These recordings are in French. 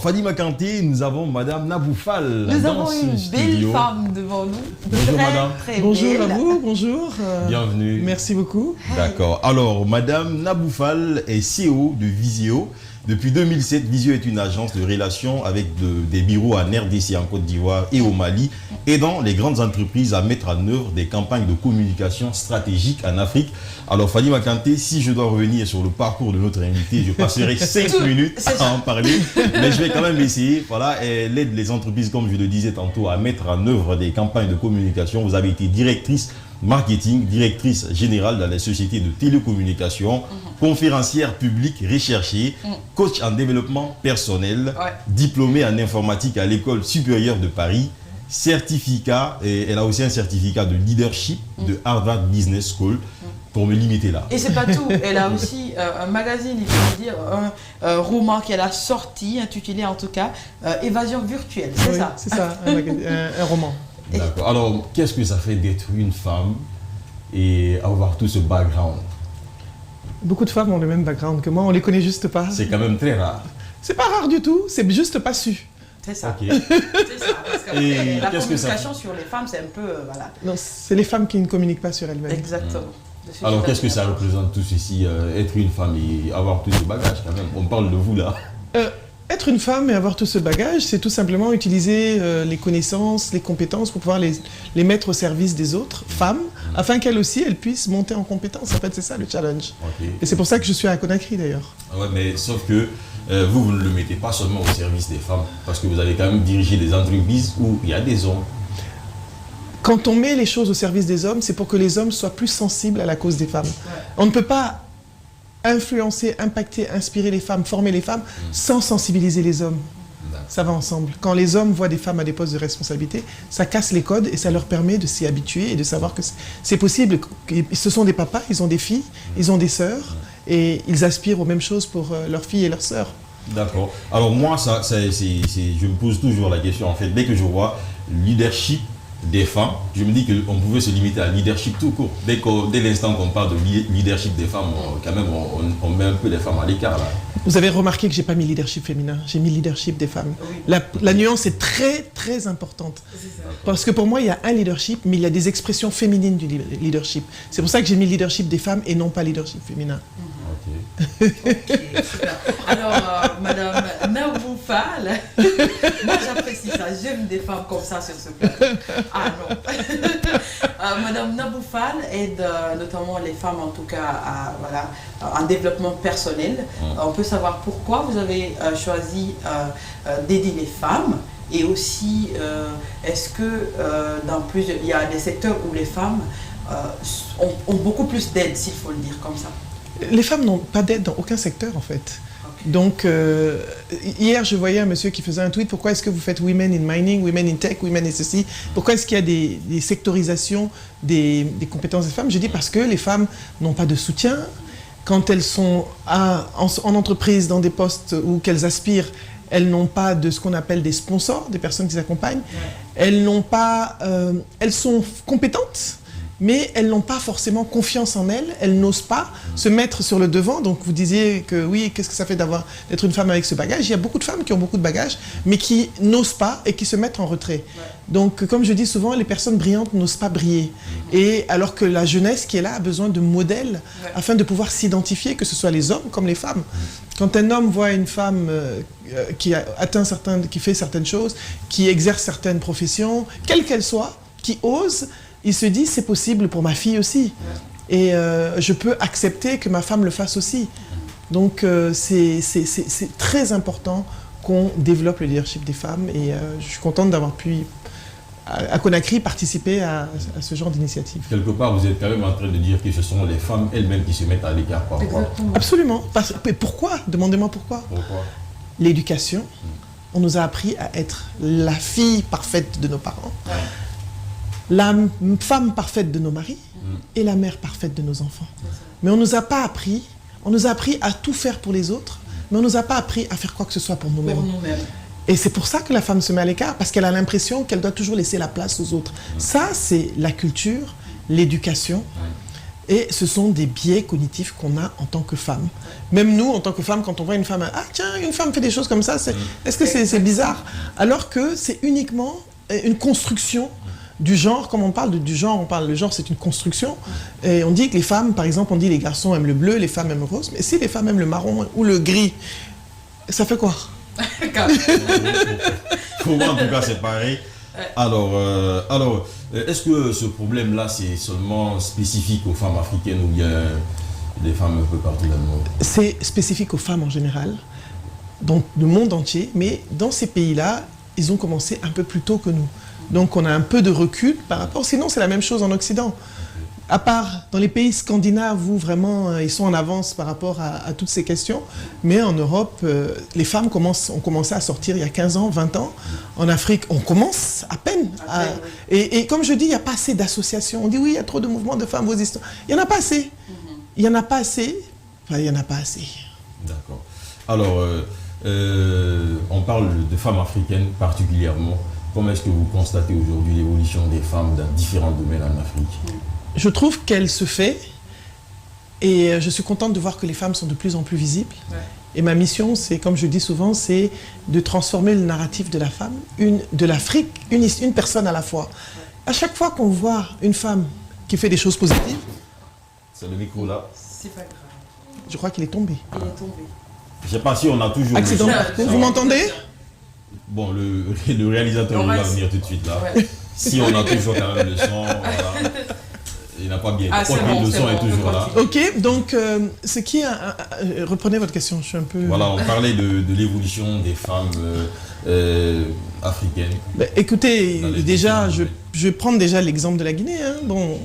Fadima Kanté, nous avons Madame Naboufal. Nous avons une belle femme devant nous. Bonjour Madame. Très bonjour belle. à vous, bonjour. Bienvenue. Merci beaucoup. D'accord. Alors, Madame Naboufal est CEO de Visio. Depuis 2007, Visio est une agence de relations avec des bureaux en RDC, en Côte d'Ivoire et au Mali, aidant les grandes entreprises à mettre en œuvre des campagnes de communication stratégique en Afrique. Alors, Fadima Kanté, si je dois revenir sur le parcours de notre invité, je passerai 5 minutes à en parler, mais je vais quand même essayer. Voilà, elle aide les entreprises, comme je le disais tantôt, à mettre en œuvre des campagnes de communication. Vous avez été directrice marketing, directrice générale dans les sociétés de télécommunications, conférencière publique recherchée, coach en développement personnel, diplômée en informatique à l'École supérieure de Paris, certificat, et elle a aussi un certificat de leadership de Harvard Business School, pour me limiter là. Et c'est pas tout, elle a aussi un magazine, il faut dire, un roman qu'elle a sorti, intitulé en tout cas, Évasion virtuelle, c'est Oui, ça? C'est ça, un roman. D'accord. Alors, qu'est-ce que ça fait d'être une femme et avoir tout ce background? Beaucoup de femmes ont le même background que moi, on les connaît juste pas. C'est quand même très rare. C'est pas rare du tout, c'est juste pas su. C'est ça. Ok. C'est ça, parce que Et la qu'est-ce que ça communication sur les femmes, c'est un peu, voilà. Non, c'est les femmes qui ne communiquent pas sur elles-mêmes. Exactement. Je suis Alors, tout à qu'est-ce que fait ça d'accord. représente tout ceci, être une femme et avoir tout ce bagage quand même? On parle de vous là. Être une femme et avoir tout ce bagage, c'est tout simplement utiliser les connaissances, les compétences pour pouvoir les mettre au service des autres femmes, afin qu'elles aussi, elles puissent monter en compétences. En fait, c'est ça le challenge. Ok. Et c'est pour ça que je suis à Conakry d'ailleurs. Ouais, mais sauf que vous ne le mettez pas seulement au service des femmes, parce que vous avez quand même dirigé des entreprises où il y a des hommes. Quand on met les choses au service des hommes, c'est pour que les hommes soient plus sensibles à la cause des femmes. On ne peut pas influencer, impacter, inspirer les femmes, former les femmes sans sensibiliser les hommes. Ça va ensemble. Quand les hommes voient des femmes à des postes de responsabilité, ça casse les codes et ça leur permet de s'y habituer et de savoir que c'est possible. Ce sont des papas, ils ont des filles, ils ont des sœurs et ils aspirent aux mêmes choses pour leurs filles et leurs sœurs. D'accord. Alors moi, je me pose toujours la question, en fait, dès que je vois leadership des femmes, je me dis qu'on pouvait se limiter à leadership tout court. Dès l'instant qu'on parle de leadership des femmes, quand même, on met un peu les femmes à l'écart là. Vous avez remarqué que j'ai pas mis leadership féminin, j'ai mis leadership des femmes. La nuance est très très importante. Parce que pour moi, il y a un leadership, mais il y a des expressions féminines du leadership. C'est pour ça que j'ai mis leadership des femmes et non pas leadership féminin. Ok. Ok, super. Alors, Madame Naboufal, moi j'apprécie ça, j'aime des femmes comme ça sur ce plateau. Ah non. Madame Naboufal aide notamment les femmes, en tout cas, voilà, en développement personnel. On peut savoir pourquoi vous avez choisi d'aider les femmes et aussi, est-ce que il y a des secteurs où les femmes ont beaucoup plus d'aide, s'il faut le dire comme ça? Les femmes n'ont pas d'aide dans aucun secteur en fait. Donc, hier, je voyais un monsieur qui faisait un tweet, pourquoi est-ce que vous faites Women in Mining, Women in Tech, Women in ceci? Pourquoi est-ce qu'il y a des sectorisations des compétences des femmes? Je dis parce que les femmes n'ont pas de soutien. Quand elles sont en entreprise, dans des postes où qu'elles aspirent, elles n'ont pas de ce qu'on appelle des sponsors, des personnes qui les accompagnent. Elles n'ont pas, elles sont compétentes, mais elles n'ont pas forcément confiance en elles n'osent pas se mettre sur le devant. Donc vous disiez que oui, qu'est-ce que ça fait d'être une femme avec ce bagage? Il y a beaucoup de femmes qui ont beaucoup de bagages, mais qui n'osent pas et qui se mettent en retrait. Donc comme je dis souvent, les personnes brillantes n'osent pas briller. Et alors que la jeunesse qui est là a besoin de modèles afin de pouvoir s'identifier, que ce soit les hommes comme les femmes. Quand un homme voit une femme qui fait certaines choses, qui exerce certaines professions, quelles qu'elles soient, qui ose, il se dit, c'est possible pour ma fille aussi. Et je peux accepter que ma femme le fasse aussi. Donc, c'est très important qu'on développe le leadership des femmes. Et je suis contente d'avoir pu, à Conakry, participer à ce genre d'initiative. Quelque part, vous êtes quand même en train de dire que ce sont les femmes elles-mêmes qui se mettent à l'écart parfois. Absolument. Pourquoi? Demandez-moi pourquoi. Pourquoi? L'éducation. On nous a appris à être la fille parfaite de nos parents. La femme parfaite de nos maris et la mère parfaite de nos enfants. Mais on ne nous a pas appris, on nous a appris à tout faire pour les autres, mais on ne nous a pas appris à faire quoi que ce soit pour nous-mêmes. Et c'est pour ça que la femme se met à l'écart, parce qu'elle a l'impression qu'elle doit toujours laisser la place aux autres. Ça, c'est la culture, l'éducation. Et ce sont des biais cognitifs qu'on a en tant que femme. Même nous, en tant que femme, quand on voit une femme, ah tiens, une femme fait des choses comme ça, est-ce que c'est bizarre? Alors que c'est uniquement une construction du genre. Comme on parle du genre, le genre c'est une construction. Et on dit que les femmes, par exemple, on dit les garçons aiment le bleu, les femmes aiment le rose. Mais si les femmes aiment le marron ou le gris, ça fait quoi? Pour moi, en tout cas, c'est pareil. Alors, est-ce que ce problème-là, c'est seulement spécifique aux femmes africaines ou bien des femmes un peu partout dans le monde? C'est spécifique aux femmes en général, dans le monde entier, mais dans ces pays-là, ils ont commencé un peu plus tôt que nous. Donc on a un peu de recul par rapport, sinon c'est la même chose en Occident. À part dans les pays scandinaves où vraiment ils sont en avance par rapport à toutes ces questions, mais en Europe, les femmes ont commencé à sortir il y a 15 ans, 20 ans. En Afrique, on commence à peine. Et comme je dis, il n'y a pas assez d'associations. On dit oui, il y a trop de mouvements de femmes, vos histoires. Il n'y en a pas assez. Il n'y en a pas assez. Enfin, il n'y en a pas assez. D'accord. Alors, on parle de femmes africaines particulièrement. Comment est-ce que vous constatez aujourd'hui l'évolution des femmes dans différents domaines en Afrique? Je trouve qu'elle se fait et je suis contente de voir que les femmes sont de plus en plus visibles. Ouais. Et ma mission, c'est, comme je dis souvent, c'est de transformer le narratif de la femme, de l'Afrique, une personne à la fois. Ouais. À chaque fois qu'on voit une femme qui fait des choses positives... C'est le micro là. C'est pas grave. Je crois qu'il est tombé. Il est tombé. Je ne sais pas si on a toujours... Accident. Vous m'entendez? Bon, le réalisateur va venir tout de suite là. Ouais. Si on a toujours quand même le son, voilà. Il n'a pas bien. Le son est toujours là. Ok, donc ce qui est... reprenez votre question, je suis un peu... Voilà, on parlait de l'évolution des femmes africaines. Ben, écoutez, déjà, je vais prendre déjà l'exemple de la Guinée. Hein. Bon,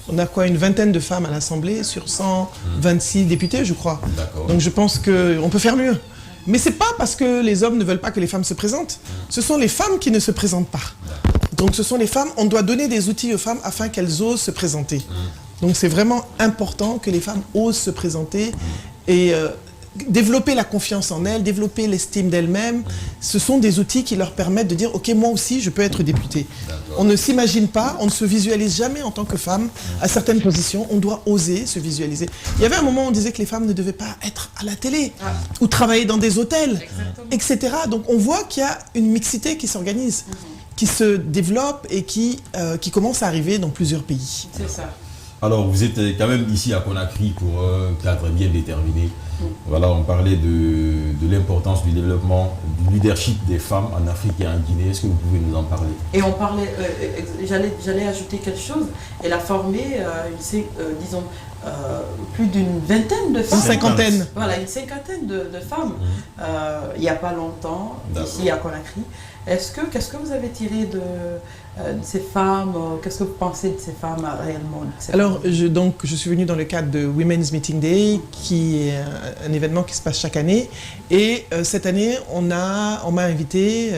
on a quoi, une vingtaine de femmes à l'Assemblée sur 126 députés, je crois. Donc je pense qu'on peut faire mieux. Mais ce n'est pas parce que les hommes ne veulent pas que les femmes se présentent. Ce sont les femmes qui ne se présentent pas. Donc ce sont les femmes, on doit donner des outils aux femmes afin qu'elles osent se présenter. Donc c'est vraiment important que les femmes osent se présenter et développer la confiance en elles, développer l'estime d'elles-mêmes. Ce sont des outils qui leur permettent de dire « Ok, moi aussi, je peux être députée ». On ne s'imagine pas, on ne se visualise jamais en tant que femme à certaines positions. On doit oser se visualiser. Il y avait un moment où on disait que les femmes ne devaient pas être à la télé ou travailler dans des hôtels, etc. Donc on voit qu'il y a une mixité qui s'organise, qui se développe et qui commence à arriver dans plusieurs pays. C'est ça. Alors, vous êtes quand même ici à Conakry pour un cadre bien déterminé. Voilà, on parlait de l'importance du développement, du leadership des femmes en Afrique et en Guinée. Est-ce que vous pouvez nous en parler? Et on parlait, j'allais ajouter quelque chose. Elle a formé, disons, plus d'une vingtaine de femmes. Une cinquantaine. Voilà, une cinquantaine de femmes. Il n'y a pas longtemps, ici à Conakry. Qu'est-ce que vous avez tiré de ces femmes? Qu'est-ce que vous pensez de ces femmes réellement? Alors, je suis venue dans le cadre de Women's Meeting Day, qui est un événement qui se passe chaque année. Et cette année, on m'a invité,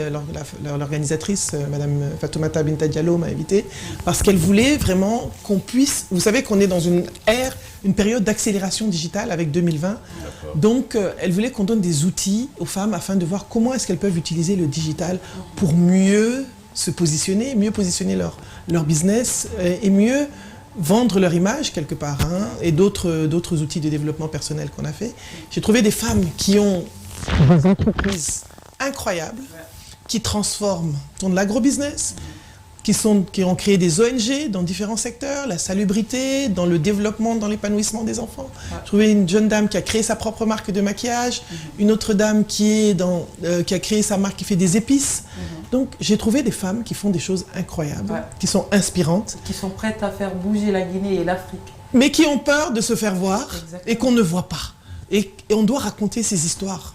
l'organisatrice, Madame Fatoumata Binta Diallo m'a invité, parce qu'elle voulait vraiment qu'on puisse... Vous savez qu'on est dans une période d'accélération digitale avec 2020. Donc, elle voulait qu'on donne des outils aux femmes afin de voir comment est-ce qu'elles peuvent utiliser le digital pour mieux se positionner, mieux positionner leur business et mieux vendre leur image quelque part, hein, et d'autres outils de développement personnel qu'on a fait. J'ai trouvé des femmes qui ont des entreprises incroyables, qui transforment dans de l'agrobusiness, qui ont créé des ONG dans différents secteurs, la salubrité, dans le développement, dans l'épanouissement des enfants. J'ai trouvé une jeune dame qui a créé sa propre marque de maquillage, une autre dame qui a créé sa marque qui fait des épices. Donc j'ai trouvé des femmes qui font des choses incroyables, qui sont inspirantes. Qui sont prêtes à faire bouger la Guinée et l'Afrique. Mais qui ont peur de se faire voir et qu'on ne voit pas. Et on doit raconter ces histoires.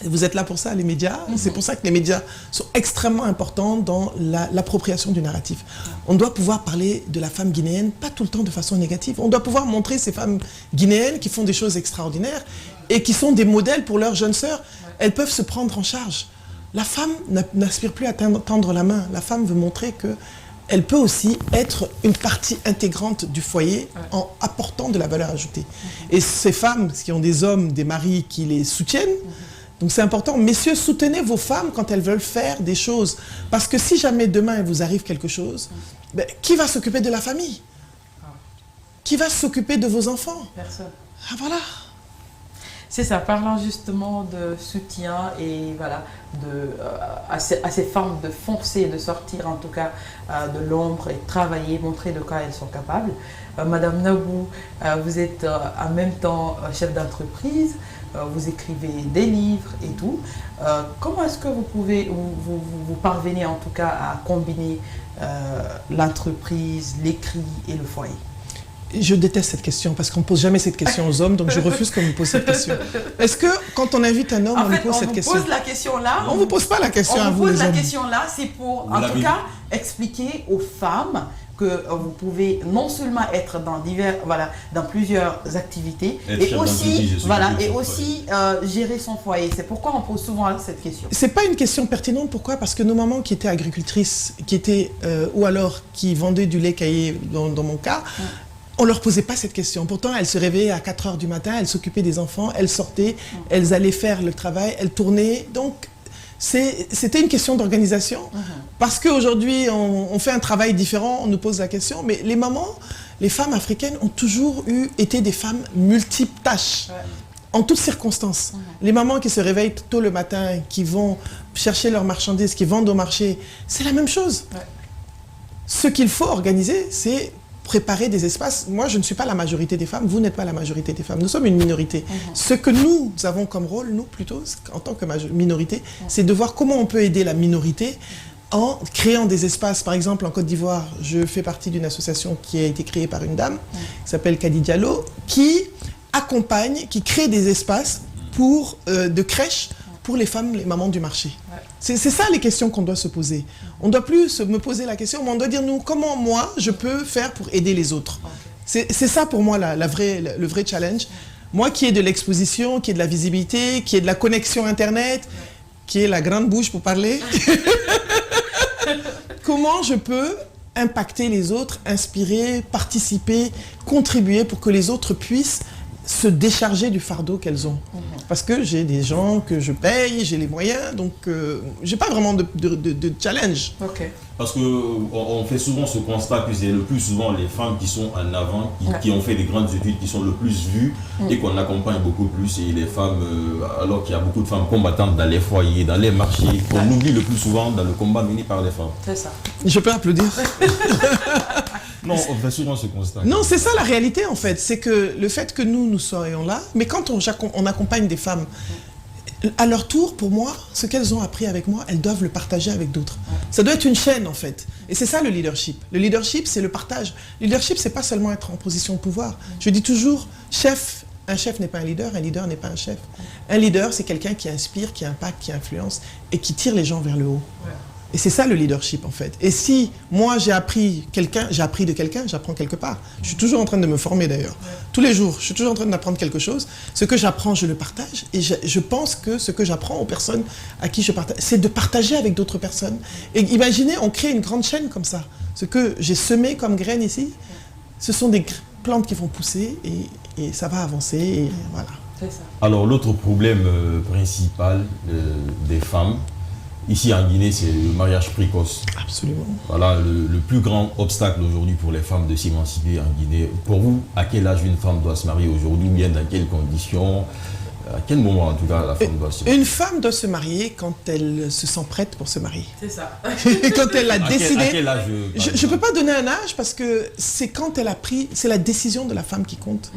Vous êtes là pour ça, les médias. C'est pour ça que les médias sont extrêmement importants dans l'appropriation du narratif. On doit pouvoir parler de la femme guinéenne, pas tout le temps de façon négative. On doit pouvoir montrer ces femmes guinéennes qui font des choses extraordinaires et qui sont des modèles pour leurs jeunes sœurs. Elles peuvent se prendre en charge. La femme n'aspire plus à tendre la main. La femme veut montrer qu'elle peut aussi être une partie intégrante du foyer en apportant de la valeur ajoutée. Et ces femmes qui ont des hommes, des maris qui les soutiennent, donc c'est important. Messieurs, soutenez vos femmes quand elles veulent faire des choses. Parce que si jamais demain il vous arrive quelque chose, qui va s'occuper de la famille? qui va s'occuper de vos enfants? Personne. Ah voilà. C'est ça, parlant justement de soutien et voilà, à ces femmes de foncer, de sortir en tout cas de l'ombre et de travailler, montrer de quoi elles sont capables. Madame Nabou, vous êtes en même temps chef d'entreprise, vous écrivez des livres et tout. Comment est-ce que vous parvenez en tout cas à combiner l'entreprise, l'écrit et le foyer? Je déteste cette question parce qu'on ne pose jamais cette question aux hommes, donc je refuse qu'on me pose cette question. Est-ce que quand on invite un homme, on lui pose cette question? On vous pose la question là. On ne vous pose pas la question à vous, les hommes. On vous pose la question là, c'est pour, en tout cas, expliquer aux femmes que vous pouvez non seulement être dans plusieurs activités, et aussi gérer son foyer. C'est pourquoi on pose souvent cette question. C'est pas une question pertinente. Pourquoi? Parce que nos mamans qui étaient agricultrices, ou alors qui vendaient du lait caillé, dans mon cas, on ne leur posait pas cette question. Pourtant, elles se réveillaient à 4 h du matin, elles s'occupaient des enfants, elles sortaient, elles allaient faire le travail, elles tournaient. Donc, c'était une question d'organisation. Parce qu'aujourd'hui, on fait un travail différent, on nous pose la question. Mais les mamans, les femmes africaines ont toujours été des femmes multiples tâches. En toutes circonstances. Les mamans qui se réveillent tôt le matin, qui vont chercher leurs marchandises, qui vendent au marché, c'est la même chose. Ce qu'il faut organiser, c'est préparer des espaces. Moi, je ne suis pas la majorité des femmes, vous n'êtes pas la majorité des femmes. Nous sommes une minorité. Ce que nous avons comme rôle, nous plutôt, en tant que minorité, c'est de voir comment on peut aider la minorité en créant des espaces. Par exemple, en Côte d'Ivoire, je fais partie d'une association qui a été créée par une dame, qui s'appelle Kadi Diallo, qui accompagne, qui crée des espaces de crèches pour les femmes, les mamans du marché. C'est ça les questions qu'on doit se poser. On ne doit plus me poser la question, mais on doit dire, nous, comment moi, je peux faire pour aider les autres. C'est ça pour moi le vrai challenge. Moi qui ai de l'exposition, qui ai de la visibilité, qui ai de la connexion Internet, qui ai la grande bouche pour parler, comment je peux impacter les autres, inspirer, participer, contribuer pour que les autres puissent se décharger du fardeau qu'elles ont. Parce que j'ai des gens que je paye, j'ai les moyens, donc j'ai pas vraiment de challenge. Parce qu'on fait souvent ce constat que c'est le plus souvent les femmes qui sont en avant, qui ont fait des grandes études, qui sont le plus vues et qu'on accompagne beaucoup plus. Et les femmes, alors qu'il y a beaucoup de femmes combattantes dans les foyers, dans les marchés, qu'on oublie le plus souvent dans le combat mené par les femmes. C'est ça. Je peux applaudir. Non, on fait souvent ce constat. Non, c'est ça la réalité en fait. C'est que le fait que nous soyons là, mais quand on accompagne des femmes, à leur tour, pour moi, ce qu'elles ont appris avec moi, elles doivent le partager avec d'autres. Ça doit être une chaîne en fait. Et c'est ça le leadership. Le leadership, c'est le partage. Le leadership, c'est pas seulement être en position de pouvoir. Je dis toujours, un chef n'est pas un leader n'est pas un chef. Un leader, c'est quelqu'un qui inspire, qui impacte, qui influence et qui tire les gens vers le haut. Et c'est ça le leadership en fait. Et si moi j'ai appris de quelqu'un, j'apprends quelque part. Je suis toujours en train de me former d'ailleurs. Tous les jours, je suis toujours en train d'apprendre quelque chose. Ce que j'apprends, je le partage. Et je pense que ce que j'apprends aux personnes à qui je partage, c'est de partager avec d'autres personnes. Et imaginez, on crée une grande chaîne comme ça. Ce que j'ai semé comme graines ici, ce sont des plantes qui vont pousser et ça va avancer. Et voilà. C'est ça. Alors l'autre problème principal des femmes, ici en Guinée, c'est le mariage précoce. Absolument. Voilà le plus grand obstacle aujourd'hui pour les femmes de s'émanciper en Guinée. Pour vous, à quel âge une femme doit se marier aujourd'hui, ou bien dans quelles conditions? À quel moment, en tout cas, la femme doit se marier? Une femme doit se marier quand elle se sent prête pour se marier. C'est ça. Quand elle a décidé. À quel âge, je ne peux pas donner un âge parce que c'est quand elle a pris, c'est la décision de la femme qui compte.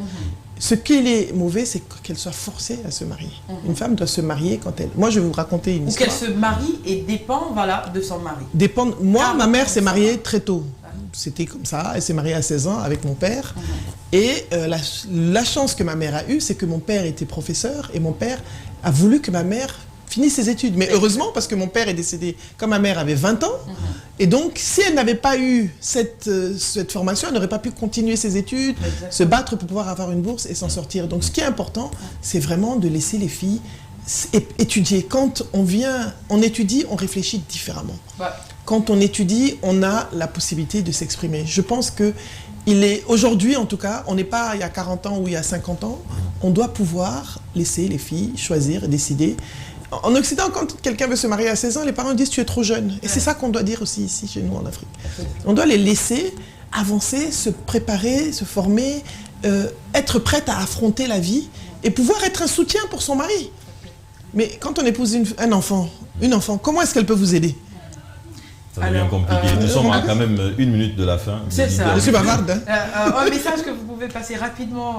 Ce qui est mauvais, c'est qu'elle soit forcée à se marier. Une femme doit se marier quand elle... Moi, je vais vous raconter une histoire. Ou qu'elle se marie et dépend de son mari. Moi, ma mère s'est mariée très tôt. C'était comme ça. Elle s'est mariée à 16 ans avec mon père. Et la chance que ma mère a eue, c'est que mon père était professeur et mon père a voulu que ma mère finisse ses études. Mais heureusement, parce que mon père est décédé quand ma mère avait 20 ans. Et donc, si elle n'avait pas eu cette formation, elle n'aurait pas pu continuer ses études, se battre pour pouvoir avoir une bourse et s'en sortir. Donc, ce qui est important, c'est vraiment de laisser les filles étudier. Quand on étudie, on réfléchit différemment. Quand on étudie, on a la possibilité de s'exprimer. Je pense que aujourd'hui, en tout cas, on n'est pas il y a 40 ans ou il y a 50 ans, on doit pouvoir laisser les filles choisir et décider. En Occident, quand quelqu'un veut se marier à 16 ans, les parents disent « tu es trop jeune ». Et c'est ça qu'on doit dire aussi ici, chez nous, en Afrique. On doit les laisser avancer, se préparer, se former, être prête à affronter la vie et pouvoir être un soutien pour son mari. Mais quand on épouse un enfant, une enfant, comment est-ce qu'elle peut vous aider? Ça devient compliqué. Nous sommes à quand même 1 minute de la fin. C'est ça. Je suis bavarde. Un message que vous pouvez passer rapidement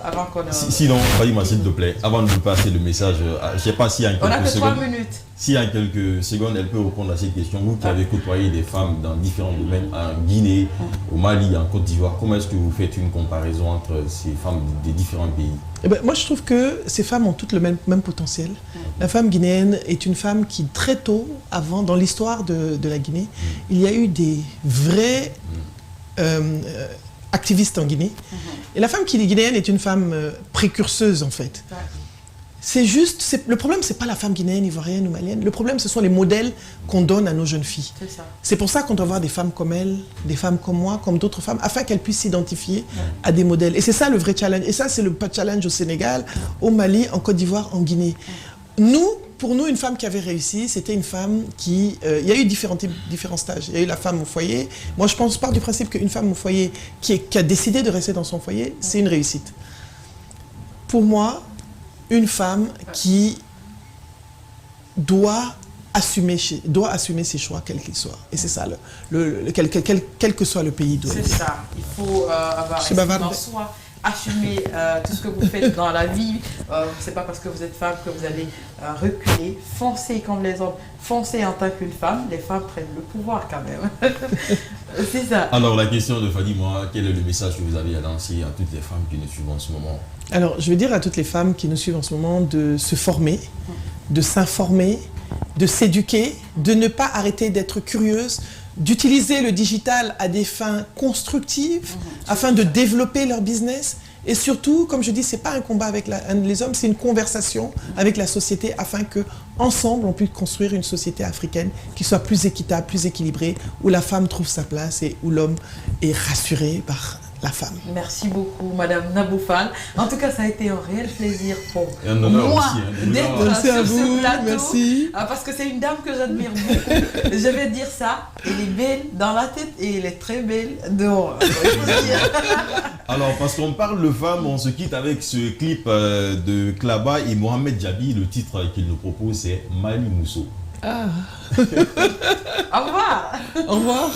avant qu'on... Sinon, Fadima, s'il te plaît, avant de vous passer le message, je ne sais pas s'il y a On a quelques que 3 secondes. minutes. S'il y a quelques secondes, elle peut répondre à cette question. Vous qui avez côtoyé des femmes dans différents domaines, en Guinée, au Mali, en Côte d'Ivoire, comment est-ce que vous faites une comparaison entre ces femmes des différents pays? Eh ben, moi, je trouve que ces femmes ont toutes le même potentiel. La femme guinéenne est une femme qui, très tôt, avant, dans l'histoire de la Guinée, il y a eu des vrais activistes en Guinée. Et la femme guinéenne est une femme précurseuse, en fait. C'est juste, le problème, c'est pas la femme guinéenne, ivoirienne ou malienne. Le problème, ce sont les modèles qu'on donne à nos jeunes filles. C'est pour ça qu'on doit avoir des femmes comme elle, des femmes comme moi, comme d'autres femmes, afin qu'elles puissent s'identifier à des modèles. Et c'est ça le vrai challenge. Et ça, c'est le challenge au Sénégal, au Mali, en Côte d'Ivoire, en Guinée. Pour nous, une femme qui avait réussi, c'était une femme qui... il y a eu différents stages. Il y a eu la femme au foyer. Moi, je pars du principe qu'une femme au foyer qui a décidé de rester dans son foyer, c'est une réussite. Pour moi, une femme qui doit assumer ses choix, quels qu'ils soient. Et c'est ça, quel que soit le pays. C'est ça. Il faut avoir estime en soi, assumer tout ce que vous faites dans la vie. C'est pas parce que vous êtes femme que vous allez reculer. Foncez comme les hommes. Foncez en tant qu'une femme. Les femmes prennent le pouvoir quand même. C'est ça. Alors la question de Fadima, quel est le message que vous avez à lancer à toutes les femmes qui nous suivent en ce moment? Alors, je veux dire à toutes les femmes qui nous suivent en ce moment de se former, de s'informer, de s'éduquer, de ne pas arrêter d'être curieuse, d'utiliser le digital à des fins constructives afin de développer leur business. Et surtout, comme je dis, ce n'est pas un combat avec les hommes, c'est une conversation avec la société afin qu'ensemble, on puisse construire une société africaine qui soit plus équitable, plus équilibrée, où la femme trouve sa place et où l'homme est rassuré par la femme. Merci beaucoup, Madame Nabou Fall. En tout cas, ça a été un réel plaisir pour moi d'être sur ce plateau. Merci. Parce que c'est une dame que j'admire beaucoup. Je vais dire ça, elle est belle dans la tête et elle est très belle dehors. Alors, parce qu'on parle de femmes, on se quitte avec ce clip de Klaba et Mohamed Djabi. Le titre qu'il nous propose, c'est Mali Mousso. Ah. Au revoir. Au revoir.